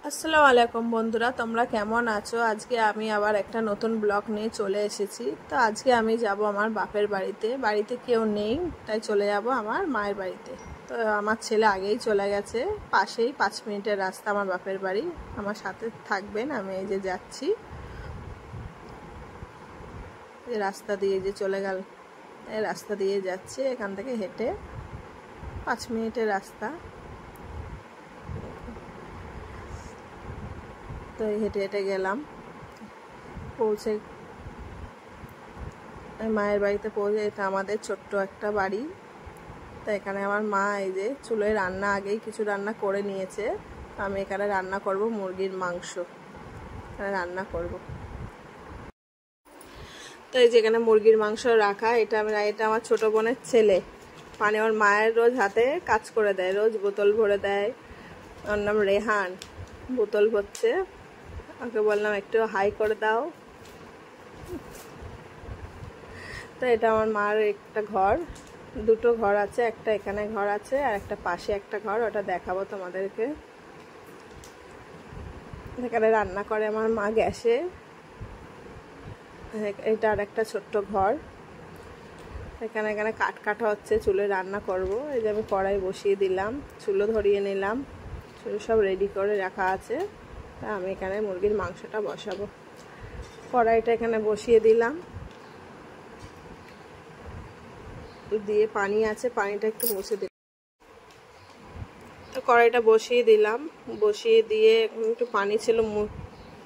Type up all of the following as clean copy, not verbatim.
আসসালামু আলাইকুম বন্ধুরা, তোমরা কেমন আছো? আজকে আমি আবার একটা নতুন ব্লগ নিয়ে চলে এসেছি। তো আজকে আমি যাব আমার বাপের বাড়িতে কেউ নেই, তাই চলে যাব আমার মায়ের বাড়িতে। তো আমার ছেলে আগেই চলে গেছে, পাশেই 5 মিনিটের রাস্তা আমার বাপের বাড়ি। আমার সাথে থাকবেন, আমি এই যে যাচ্ছি, এই রাস্তা দিয়ে যে চলে গেল, এই রাস্তা দিয়ে যাচ্ছি, এখান থেকে হেঁটে 5 মিনিটের রাস্তা। তো হেঁটে হেঁটে গেলাম, পৌঁছে মায়ের বাড়িতে পৌঁছে। এটা আমাদের ছোট্ট একটা বাড়ি। তো এখানে আমার মা এই যে চুলোয় রান্না আগেই কিছু রান্না করে নিয়েছে। আমি এখানে রান্না করব মুরগির মাংস, এখানে রান্না করব। তো এই যেখানে মুরগির মাংস রাখা, এটা আমার ছোট বোনের ছেলে, মানে ওর মায়ের রোজ হাতে কাজ করে দেয়, রোজ বোতল ভরে দেয়। ওর নাম রেহান, বোতল ভরছে। ওকে বললাম একটু হাই করে দাও। তো এটা আমার মার একটা ঘর, দুটো ঘর আছে, একটা এখানে ঘর আছে আর একটা পাশে একটা ঘর, ওটা দেখাবো তোমাদেরকে। এখানে রান্না করে আমার মা গ্যাসে। এটা আর একটা ছোট্ট ঘর। এখানে কাঠ কাটা হচ্ছে, চুলে রান্না করব। এই যে আমি কড়াই বসিয়ে দিলাম, চুলো ধরিয়ে নিলাম, চুলো সব রেডি করে রাখা আছে। তা আমি এখানে মুরগির মাংসটা বসাবো। কড়াইটা এখানে বসিয়ে দিলাম, দিয়ে পানি আছে, পানিটা একটু মুছে দিলাম। তো কড়াইটা বসিয়ে দিলাম, বসিয়ে দিয়ে একটু পানি ছিল,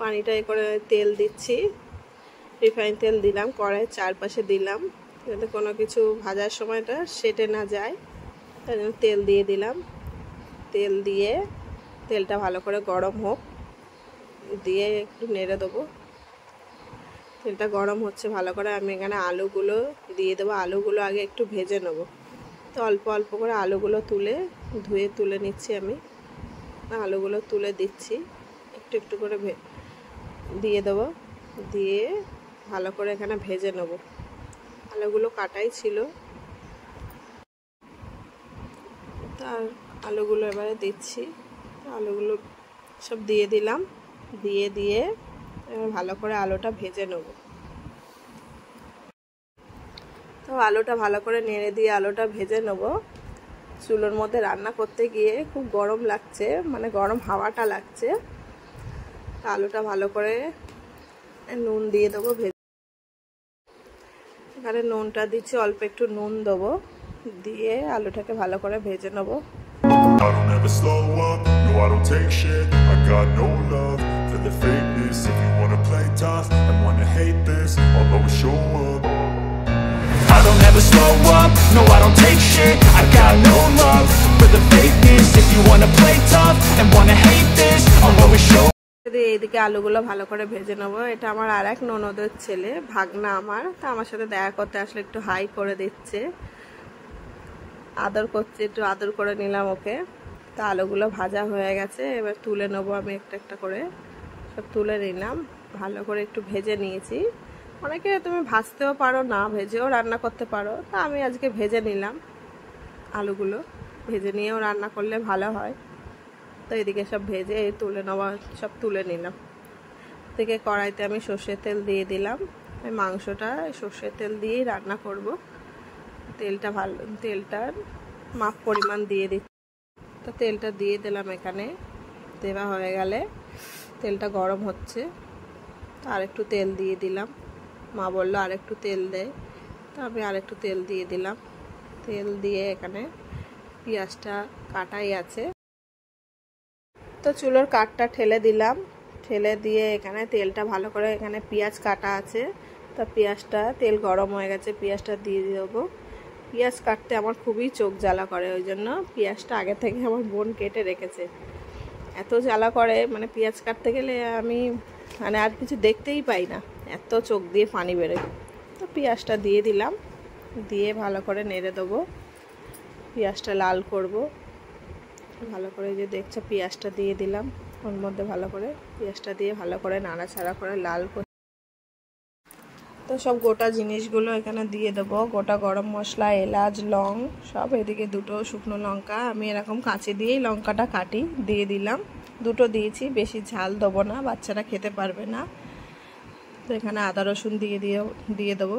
পানিটা এ করে তেল দিচ্ছি, রিফাইন তেল দিলাম, কড়াইয়ের চারপাশে দিলাম যাতে কোনো কিছু ভাজার সময়টা সেটে না যায়, তাই জন্য তেল দিয়ে দিলাম। তেল দিয়ে তেলটা ভালো করে গরম হোক, দিয়ে একটু নেড়ে দেবো। তেলটা গরম হচ্ছে ভালো করে, আমি এখানে আলুগুলো দিয়ে দেবো। আলুগুলো আগে একটু ভেজে নেবো। তো অল্প অল্প করে আলুগুলো ধুয়ে তুলে নিচ্ছি। আমি আলুগুলো তুলে দিচ্ছি, একটু একটু করে দিয়ে দেবো, দিয়ে ভালো করে এখানে ভেজে নেব। আলুগুলো কাটাই ছিল, তার আলুগুলো এবারে দিচ্ছি। আলুগুলো সব দিয়ে দিলাম, দিয়ে এবার ভালো করে আলুটা ভেজে নেব। তো আলুটা ভালো করে নেড়ে দিয়ে আলুটা ভেজে নেব। চুলোর মধ্যে রান্না করতে গিয়ে খুব গরম লাগছে, মানে গরম হাওয়াটা লাগছে। আলুটা ভালো করে নুন দিয়ে দেবো, এখানে নুনটা দিচ্ছি, অল্প একটু নুন দেবো, দিয়ে আলুটাকে ভালো করে ভেজে নেবো। I don't ever slow up, no I don't take shit. I got no love for the fakeness. If you wanna play tough and wanna hate this, I'll always show up. I don't ever slow up, no I don't take shit. I got no love for the fakeness. If you wanna play tough and wanna hate this, I'll always show up. এইদিকে আলুগুলো ভালো করে ভেজে নেবো। এটা আমার আর এক ননদের ছেলে, ভাগনা আমার। তা আমার সাথে দেখা করতে আসলে একটু হাই করে দিচ্ছে, আদর করছে, একটু আদর করে নিলাম ওকে। তা আলুগুলো ভাজা হয়ে গেছে, এবার তুলে নেবো আমি একটা একটা করে। সব তুলে নিলাম, ভালো করে একটু ভেজে নিয়েছি। অনেকে তুমি ভাজতেও পারো, না ভেজেও রান্না করতে পারো। তা আমি আজকে ভেজে নিলাম, আলুগুলো ভেজে নিয়েও রান্না করলে ভালো হয়। তো এদিকে সব ভেজে তুলে নেওয়া, সব তুলে নিলাম। থেকে কড়াইতে আমি সর্ষের তেল দিয়ে দিলাম। মাংসটা সর্ষের তেল দিয়েই রান্না করব। তেলটার মাপ পরিমাণ দিয়ে দিচ্ছি। তো তেলটা দিয়ে দিলাম, এখানে দেওয়া হয়ে গেলে তেলটা গরম হচ্ছে, তো আরেকটু তেল দিয়ে দিলাম। মা বললো আরেকটু তেল দেয়, তো আমি আরেকটু তেল দিয়ে দিলাম। তেল দিয়ে এখানে পেঁয়াজটা কাটাই আছে, তো চুলোর কাঠটা ঠেলে দিলাম, ঠেলে দিয়ে এখানে তেলটা ভালো করে, এখানে পেঁয়াজ কাটা আছে। তো পেঁয়াজটা, তেল গরম হয়ে গেছে, পেঁয়াজটা দিয়ে দেবো। পেঁয়াজ কাটতে আমার খুবই চোখ জ্বালা করে, ওই জন্য পেঁয়াজটা আগে থেকে আমার বোন কেটে রেখেছে। এত জ্বালা করে, মানে পেঁয়াজ কাটতে গেলে আমি মানে আর কিছু দেখতেই পাই না, এত চোখ দিয়ে পানি বেরোয়। তো পেঁয়াজটা দিয়ে দিলাম, দিয়ে ভালো করে নেড়ে দেবো, পেঁয়াজটা লাল করব ভালো করে। যে দেখছো পেঁয়াজটা দিয়ে দিলাম ওর মধ্যে, ভালো করে পেঁয়াজটা দিয়ে ভালো করে নাড়াচাড়া করে লাল করে। তো সব গোটা জিনিসগুলো এখানে দিয়ে দেবো, গোটা গরম মশলা, এলাচ, লং সব। এদিকে দুটো শুকনো লঙ্কা, আমি এরকম কাঁচি দিয়েই লঙ্কাটা কাটি, দিয়ে দিলাম। দুটো দিয়েছি, বেশি ঝাল দেবো না, বাচ্চারা খেতে পারবে না। তো এখানে আদা রসুন দিয়ে দেবো,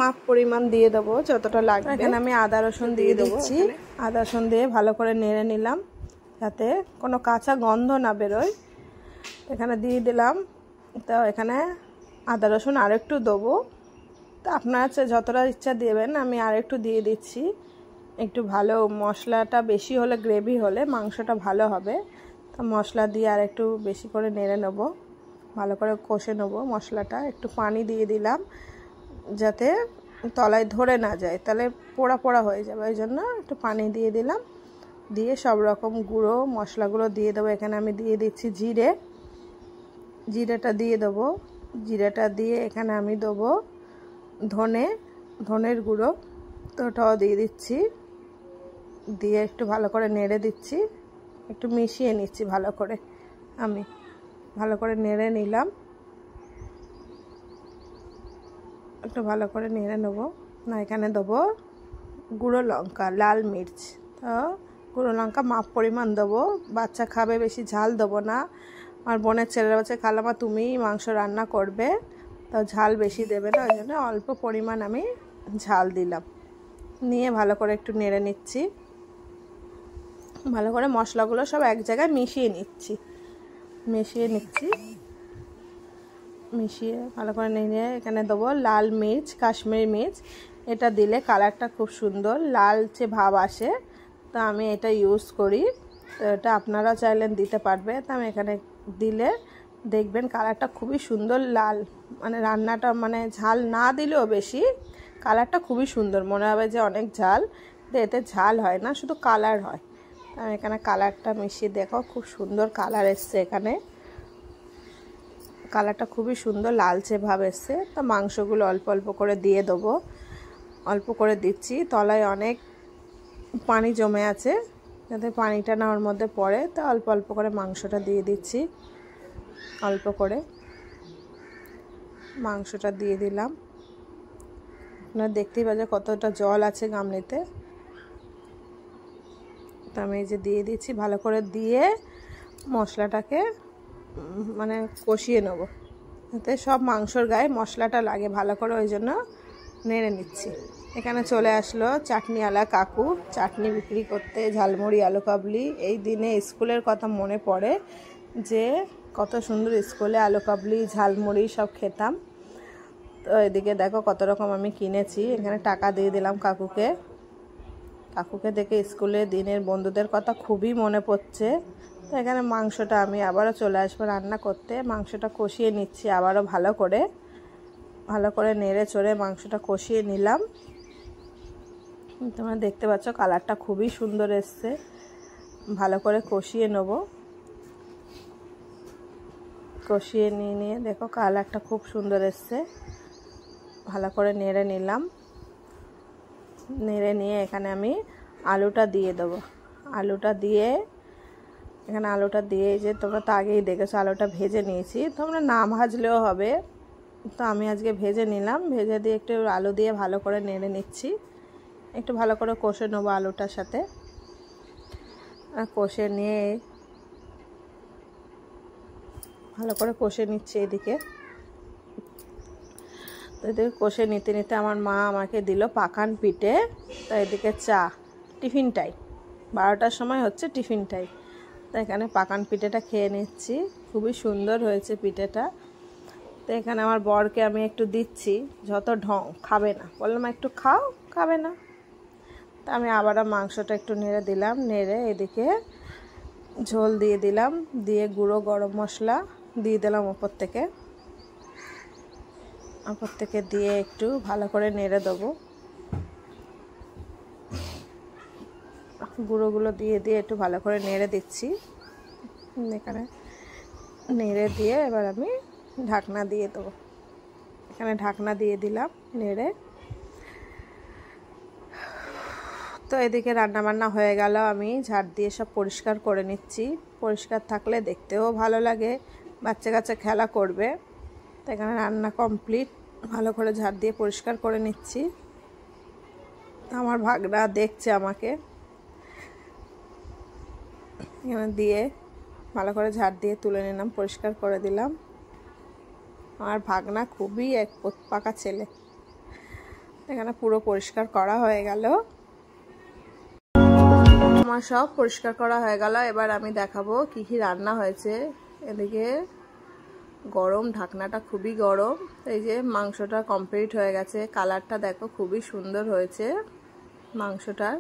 মাপ পরিমাণ দিয়ে দেবো যতটা লাগবে। এখানে আমি আদা রসুন দিয়ে দিচ্ছি। আদা রসুন দিয়ে ভালো করে নেড়ে নিলাম যাতে কোনো কাঁচা গন্ধ না বেরোয়। এখানে দিয়ে দিলাম। তো এখানে আদা রসুন আরেকটু দেবো, তো আপনার যতটা ইচ্ছা দেবেন, আমি আরেকটু দিয়ে দিচ্ছি। একটু ভালো মশলাটা বেশি হলে, গ্রেভি হলে মাংসটা ভালো হবে। তো মশলা দিয়ে আর একটু বেশি করে নেড়ে নেব, ভালো করে কষে নেব মশলাটা। একটু পানি দিয়ে দিলাম যাতে তলায় ধরে না যায়, তাহলে পোড়া পোড়া হয়ে যাবে, ওই জন্য একটু পানি দিয়ে দিলাম। দিয়ে সব রকম গুঁড়ো মশলাগুলো দিয়ে দেবো। এখানে আমি দিয়ে দিচ্ছি জিরেটা দিয়ে দেবো। জিরেটা দিয়ে এখানে আমি দেবো ধনের গুঁড়ো, তো ওটাও দিয়ে দিচ্ছি। দিয়ে একটু ভালো করে নেড়ে দিচ্ছি, একটু মিশিয়ে নিচ্ছি ভালো করে। আমি ভালো করে নেড়ে নিলাম, একটু ভালো করে নেড়ে নেবো। না এখানে দেবো গুঁড়ো লঙ্কা, লাল মির্চ। তো গুঁড়ো লঙ্কা মাপ পরিমাণ দেবো, বাচ্চা খাবে, বেশি ঝাল দেবো না। আমার বোনের ছেলেরা বলছে খালামা তুমিই মাংস রান্না করবে, তো ঝাল বেশি দেবে না, ওই জন্য অল্প পরিমাণ আমি ঝাল দিলাম। নিয়ে ভালো করে একটু নেড়ে নিচ্ছি, ভালো করে মশলাগুলো সব এক জায়গায় মিশিয়ে নিচ্ছি। মিশিয়ে ভালো করে নিয়ে এখানে দেবো লাল মির্চ, কাশ্মীরি মির্চ। এটা দিলে কালারটা খুব সুন্দর লালচে ভাব আসে, তো আমি এটা ইউজ করি। তো এটা আপনারা চাইলেন দিতে পারবে। তো আমি এখানে দিলে দেখবেন কালারটা খুবই সুন্দর লাল, মানে রান্নাটা মানে ঝাল না দিলেও বেশি কালারটা খুবই সুন্দর, মনে হবে যে অনেক ঝাল, এতে ঝাল হয় না, শুধু কালার হয়। আমি এখানে কালারটা মিশিয়ে দেখো খুব সুন্দর কালার এসছে, এখানে কালারটা খুবই সুন্দর লালচে ভাব এসছে। তো মাংসগুলো অল্প অল্প করে দিয়ে দেবো, অল্প করে দিচ্ছি। তলায় অনেক পানি জমে আছে, যাতে পানিটা না ওর মধ্যে পড়ে, তো অল্প অল্প করে মাংসটা দিয়ে দিচ্ছি। অল্প করে মাংসটা দিয়ে দিলাম। আপনারা দেখতেই পাচ্ছেন কতটা জল আছে গামলিতে। তো আমি এই যে দিয়ে দিচ্ছি, ভালো করে দিয়ে মশলাটাকে মানে কষিয়ে নেব, যাতে সব মাংসর গায়ে মশলাটা লাগে ভালো করে, ওই জন্য নেড়ে নিচ্ছি। এখানে চলে আসলো চাটনিওয়ালা কাকু, চাটনি বিক্রি করতে, ঝালমুড়ি আলু কাবলি। এই দিনে স্কুলের কথা মনে পড়ে যে কত সুন্দর স্কুলে আলু কাবলি ঝালমুড়ি সব খেতাম। তো এদিকে দেখো কত রকম আমি কিনেছি। এখানে টাকা দিয়ে দিলাম কাকুকে। দেখে স্কুলে দিনের বন্ধুদের কথা খুবই মনে পড়ছে। তো এখানে মাংসটা আমি আবারও চলে আসবো রান্না করতে। মাংসটা কষিয়ে নিচ্ছি আবারও ভালো করে নেড়ে চড়ে মাংসটা কষিয়ে নিলাম। তোমরা দেখতে পাচ্ছ কালারটা খুবই সুন্দর এসছে। ভালো করে কষিয়ে নেব, কষিয়ে নিয়ে দেখো কালারটা খুব সুন্দর এসছে। ভালো করে নেড়ে নিলাম, নেড়ে নিয়ে এখানে আমি আলুটা দিয়ে দেবো। আলুটা দিয়ে যে তোমরা তো আগেই দেখেছো আলুটা ভেজে নিয়েছি, তোমরা না ভাজলেও হবে। তো আমি আজকে ভেজে নিলাম, ভেজে দিয়ে একটু আলু দিয়ে ভালো করে নেড়ে নিচ্ছি। একটু ভালো করে কষে নেবো আলুটার সাথে। কষে নিয়ে ভালো করে কষে নিচ্ছি। এদিকে কষে নিতে আমার মা আমাকে দিল পাকান পিঠে। তো এদিকে চা, টিফিন টাইম 12টার সময় হচ্ছে টিফিন টাইম। তো এখানে পাকান পিঠেটা খেয়ে নিচ্ছি, খুবই সুন্দর হয়েছে পিঠেটা। তো এখানে আমার বরকে আমি একটু দিচ্ছি, যত ঢং খাবে না, বললাম একটু খাও, খাবে না। তো আমি আবারও মাংসটা একটু নেড়ে দিলাম, নেড়ে এদিকে ঝোল দিয়ে দিলাম, দিয়ে গুঁড়ো গরম মশলা দিয়ে দিলাম ওপর থেকে দিয়ে একটু ভালো করে নেড়ে দেবো। গুঁড়োগুলো দিয়ে একটু ভালো করে নেড়ে দিচ্ছি। এখানে নেড়ে দিয়ে এবার আমি ঢাকনা দিয়ে দেবো। এখানে ঢাকনা দিয়ে দিলাম নেড়ে। তো এদিকে রান্নাবান্না হয়ে গেল, আমি ঝাড় দিয়ে সব পরিষ্কার করে নিচ্ছি। পরিষ্কার থাকলে দেখতেও ভালো লাগে, বাচ্চা কাচ্চা খেলা করবে। তো এখানে রান্না কমপ্লিট, ভালো করে ঝাড় দিয়ে পরিষ্কার করে নিচ্ছি। আমার ভাগনা দেখছে আমাকে। এখানে দিয়ে ভালো করে ঝাড় দিয়ে তুলে নিলাম, পরিষ্কার করে দিলাম। আমার ভাগনা খুবই এক পাকা ছেলে। এখানে পুরো পরিষ্কার করা হয়ে গেল। আমার সব পরিষ্কার করা হয়ে গেল। এবার আমি দেখাবো কি কি রান্না হয়েছে। এদিকে গরম, ঢাকনাটা খুবই গরম। এই যে মাংসটা কমপ্লিট হয়ে গেছে, কালারটা দেখো খুবই সুন্দর হয়েছে মাংসটার।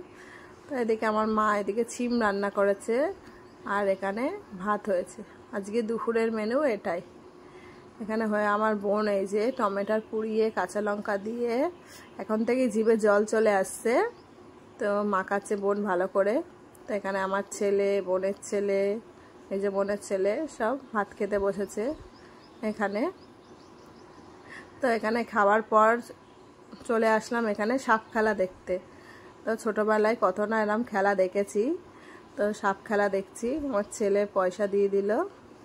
তো এদিকে আমার মা এদিকে ছিম রান্না করেছে, আর এখানে ভাত হয়েছে। আজকে দুপুরের মেনু এটাই। এখানে হয়ে আমার বোন এই যে টমেটোর পুড়িয়ে কাঁচা লঙ্কা দিয়ে এখন থেকেই জিভে জল চলে আসছে, তো মাখাচ্ছে বোন ভালো করে। তো এখানে আমার ছেলে, বোনের ছেলে, এই যে বোনের ছেলে সব ভাত খেতে বসেছে এখানে। তো এখানে খাওয়ার পর চলে আসলাম এখানে সাপ খেলা দেখতে। তো ছোটোবেলায় কত না এরম খেলা দেখেছি, তো সাপ খেলা দেখছি। আমার ছেলে পয়সা দিয়ে দিল।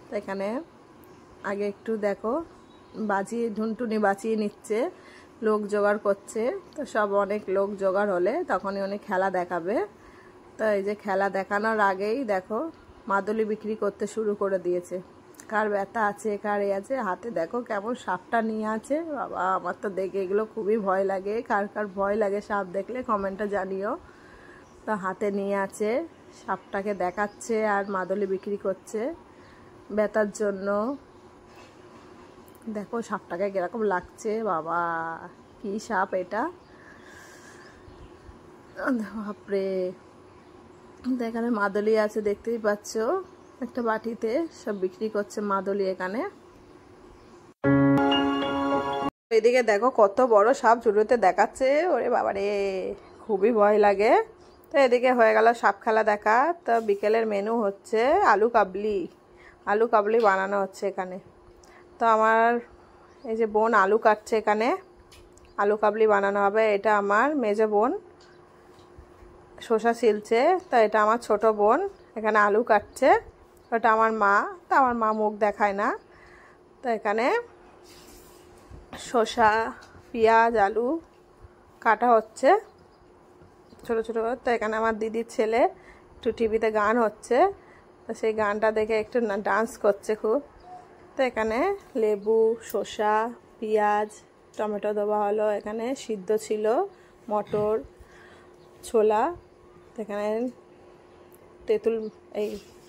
তো এখানে আগে একটু দেখো বাজিয়ে ঢুনটুনি বাঁচিয়ে নিচ্ছে, লোক জোগাড় করছে। তো সব অনেক লোক জোগাড় হলে তখনই উনি খেলা দেখাবে। তো এই যে খেলা দেখানোর আগেই দেখো মাদুলি বিক্রি করতে শুরু করে দিয়েছে। কার ব্যথা আছে, কার এ আছে, হাতে দেখো কেমন সাপটা নিয়ে আছে। বাবা, আমার তো দেখে এগুলো খুবই ভয় লাগে। কার কার ভয় লাগে সাপ দেখলে কমেন্টে জানিও। তো হাতে নিয়ে আছে, সাপটাকে দেখাচ্ছে আর মাদুলি বিক্রি করছে ব্যথার জন্য। দেখো সাপটাকে কিরকম লাগছে। বাবা, কি সাপ এটা, বাপরে। এখানে মাদুলি আছে, দেখতেই পাচ্ছ একটা বাটিতে সব বিক্রি করছে মাদুলি এখানে। এদিকে দেখো কত বড় সাপ জুড়োতে দেখাচ্ছে। ওরে বাবারে, খুবই ভয় লাগে। তো এদিকে হয়ে গেল সাপ খেলা দেখা। তো বিকেলের মেনু হচ্ছে আলু কাবলি। আলু কাবলি বানানো হচ্ছে এখানে। তো আমার এই যে বোন আলু কাটছে এখানে, আলু কাবলি বানানো হবে। এটা আমার মেজো বোন শসা ছিলছে। তো এটা আমার ছোট বোন এখানে আলু কাটছে। ওটা আমার মা। তো আমার মা মুখ দেখায় না। তো এখানে শসা, পেঁয়াজ, আলু কাটা হচ্ছে ছোট ছোট। তো এখানে আমার দিদির ছেলে একটু টিভিতে গান হচ্ছে, তো সেই গানটা দেখে একটু ডান্স করছে খুব। তো এখানে লেবু, শসা, পেঁয়াজ, টমেটো দেওয়া হলো। এখানে সিদ্ধ ছিল মটর, ছোলা। এখানে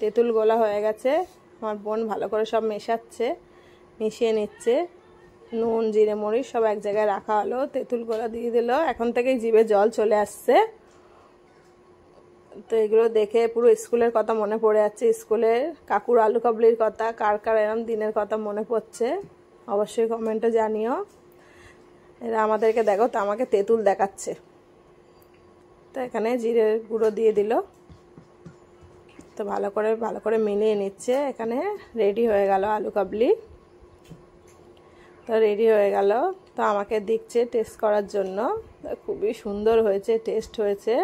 তেঁতুল গোলা হয়ে গেছে। আমার বোন ভালো করে সব মেশাচ্ছে, মিশিয়ে নিচ্ছে। নুন, জিরে, মরিচ সব এক জায়গায় রাখা হলো। তেঁতুল গোলা দিয়ে দিল। এখন থেকেই জিভে জল চলে আসছে। তো এগুলো দেখে পুরো স্কুলের কথা মনে পড়ে যাচ্ছে, স্কুলের কাকুর আলু কাবলির কথা। কার কার এরম দিনের কথা মনে পড়ছে অবশ্যই কমেন্টে জানিও। এরা আমাদেরকে দেখো, তো আমাকে তেঁতুল দেখাচ্ছে। তো এখানে জিরে গুঁড়ো দিয়ে দিল। তো ভালো করে মিলিয়ে নিচ্ছে। এখানে রেডি হয়ে গেল আলু কাবলি। তো রেডি হয়ে গেল। তো আমাকে দিচ্ছে টেস্ট করার জন্য। খুবই সুন্দর হয়েছে, টেস্ট হয়েছে,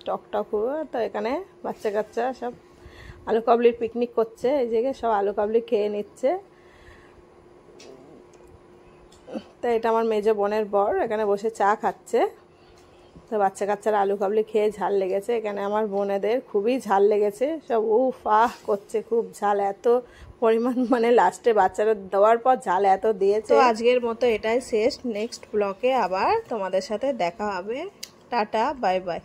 টকটক। তো এখানে বাচ্চা কাচ্চা সব আলু কাবলির পিকনিক করছে। এই জায়গায় সব আলু কাবলি খেয়ে নিচ্ছে। তো এটা আমার মেজো বোনের বর এখানে বসে চা খাচ্ছে। তো বাচ্চা কাচ্চারা আলু কাবলি খেয়ে ঝাল লেগেছে। এখানে আমার বোনেদের খুবই ঝাল লেগেছে, সব উফ আহ করছে, খুব ঝাল। এত পরিমাণ, মানে লাস্টে বাচ্চারা দেওয়ার পর ঝাল এত দিয়েছে। তো আজকের মতো এটাই শেষ। নেক্সট ব্লগে আবার তোমাদের সাথে দেখা হবে। Tata, bye bye.